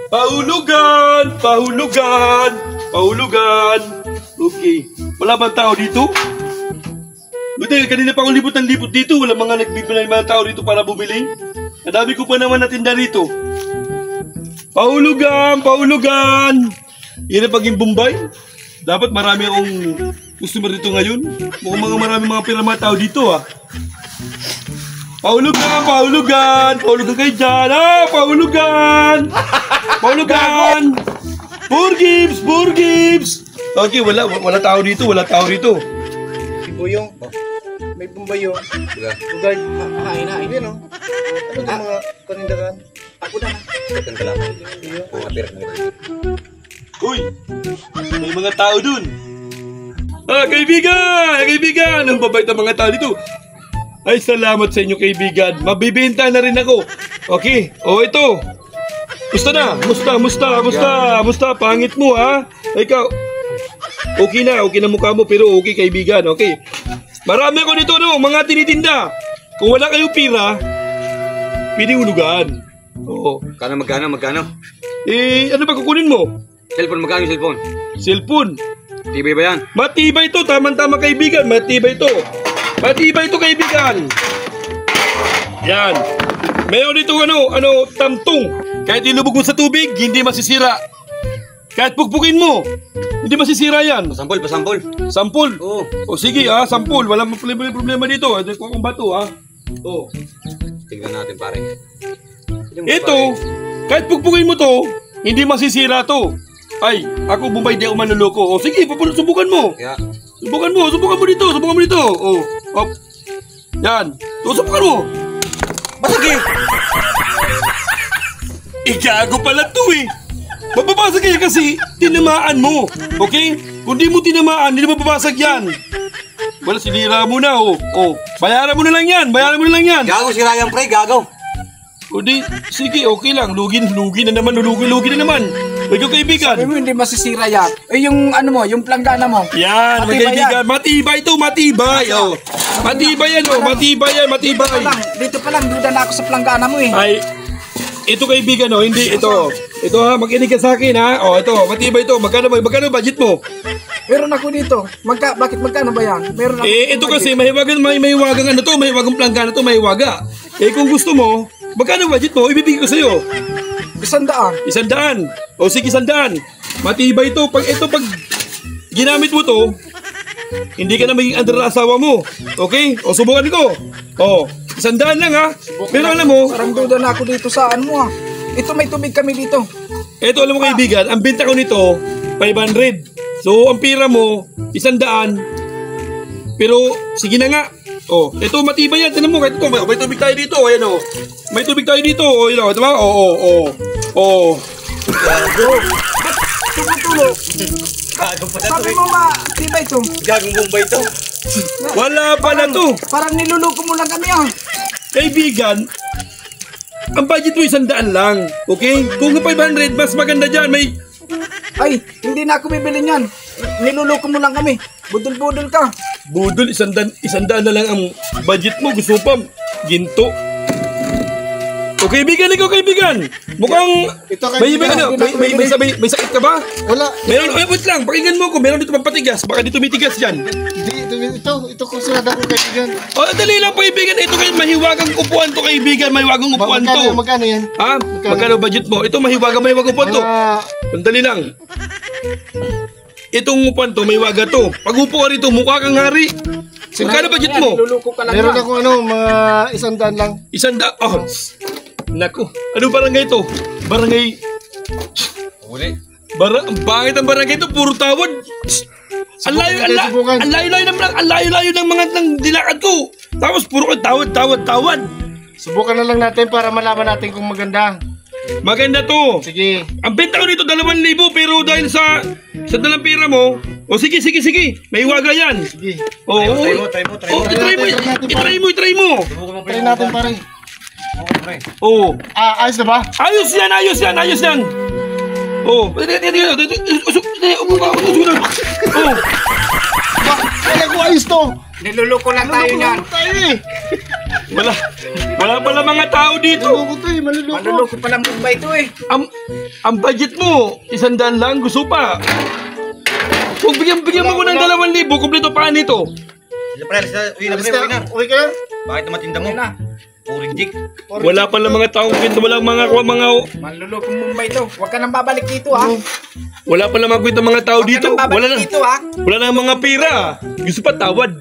Pahulugan! Pahulugan! Pahulugan! Okay. Wala bang tao dito? Buti, kanina pa akong libot ng libot dito. Wala mga nagbibili mga tao dito para bumili. Nadami ko pa naman natinda rito. Pahulugan! Pahulugan! Yan ang paging Bombay. Dapat marami akong customer dito ngayon. Mukhang marami mga pira mga tao dito ah. Pahulugan! Pahulugan! Pahulugan kayo dyan! Ah! Pahulugan! Pahulugan! Burgips! Burgips! Okay, wala tao dito. Wala tao dito. Buyong. May bumbayo. Bugard. Hain. Yan o. Ano yung mga panindagan? Ako na. Ito lang. Uy! May mga tao dun. Ah, kaibigan! Kaibigan! Ang babait ng mga tao dito. Ay, salamat sa inyo, kaibigan. Mabibenta na rin ako. Okay. O, ito. Musta? Pangit mo, ha? Ikaw. Okay na mukha mo, pero okay, kaibigan. Okay. Marami ako dito, no? Mga tinitinda. Kung wala kayong pira, pwede hulugan. Oo. Magkano? Eh, ano ba kukunin mo? Cellphone, magkano yung cellphone? Cellphone. Tibay ba yan? Matibay ito, tama-tama kaibigan. Matibay ito, kaibigan. Yan. Mayroon dito tamtong. Kahit ilubog mo sa tubig, hindi masisira. Kahit pukpukin mo, hindi masisira yan. Pasampol. Sampol? Oo. O sige sampol. Walang problema dito. Ito kung bato O. Tingnan natin pare. Ito, kahit pukpukin mo to, hindi masisira to. Ay, ako Bombay, di ako manluloko. O sige, subukan mo. Yeah. Subukan mo dito. O, op. Yan. O, subukan mo. Basag Igago pala to eh. Mababasag yan kasi tinamaan mo. Okay? Kung di mo tinamaan, hindi na mababasag yan. Wala, sinira mo na bayaran mo na lang yan. Gago si Ryan pre, gago. O di, sige, okay lang. Lugi na naman. Ikaw kaibigan. Sabi mo hindi masisira yan. Eh yung yung planggana mo. Yan, kaibigan. Matibay ito. Matibay yan. Dito pa lang, duda na ako sa planggana mo eh. Ay, ito kaibigan hindi ito. Ito ha, makinig ka sa akin ha. O, ito, matibay ito. Magkano budget mo? Meron ako dito. Bakit magkano ba yan? Meron ako. Ito kasi mahiwagang planggana to, mahiwaga. Kung gusto mo, magkano budget mo? Ibibigay ko sa'yo. 100. 100. O sige, 100. Matibay ito. Pag ginamit mo to, hindi ka na maging under asawa mo. Okay? O, subukan ko. O, 100 lang ha. Pero alam mo, parang duda na ako dito sa Ito may tubig kami dito. Ito alam mo kaibigan, ang benta ko nito 500. So ang pira mo 100. Pero sige na nga. Oh, ito matibay yan. Tingnan mo, kahit ito may tubig tayo dito. Ayan oh. May tubig tayo dito. Oh, yun oh, diba? Oh. Tulo. Sabi mo matibay ito. Gagong Bombay ito. Wala pala to. Parang niluloko mo lang kami Kaibigan, ang budget mo 100 lang. Okay? Kung 500, mas maganda dyan. Ay, hindi na ako bibili niyan. Niluloko mo lang kami. Budol-budol ka. Budol, 100 na lang ang budget mo. Gusto pa, ginto. O kaibigan, ikaw kaibigan. Mukhang ito kaibigan. May sakit ka ba? Wala. Meron, wait lang. Pakinggan mo ko. Meron dito pampatigas. Baka dito may tigas dyan. Ito kusulad ako kaibigan. O, dali lang kaibigan. Ito kayo mahiwagang upuan to kaibigan. Mahiwagang upuan to. Magkano yan? Ha? Magkano budget mo? Ito mahiwagang upuan to. Sandali lang. Itong upuan to, mahiwaga to. Pag upo ka rito, mukha kang hari. Magkano budget mo? Meron ako mga 100 lang. 100? Oh. Naku, anong barangay to? Barangay... Uli. Ang bangit ang barangay to, puro tawad. Ang layo-layo ng mga dilakad ko. Tapos puro tawad. Subukan na lang natin para malaman natin kung maganda. Maganda to. Sige. Ang benta ko nito 2,000 pero dahil sa dalang pera mo, sige. May iwaga yan. Sige. Itry mo. Try natin pare. Ayos na ba? Ayos yan. Kaya ko ayos to. Niluloko lang tayo niyan. Wala pala mga tao dito. Maluloko to eh, maluloko. Manluloko pa ng Mumbai to eh. Ang budget mo, 100 lang, gusto pa. Kung bigyan mo ko ng 2,000, kumpleto pa nito. Sila pre, uwi na pre, uwi na. Uwi ka na. Bakit naman tinda mo? Puro jig. Wala pala mga taong kwento, walang mga Manluloko ng Mumbai to. Huwag ka nang babalik dito ha. wala pala mga kwento mga tao Huwag ka dito. nang babalik dito ha. Wala na mga pira. Gusto pa tawad.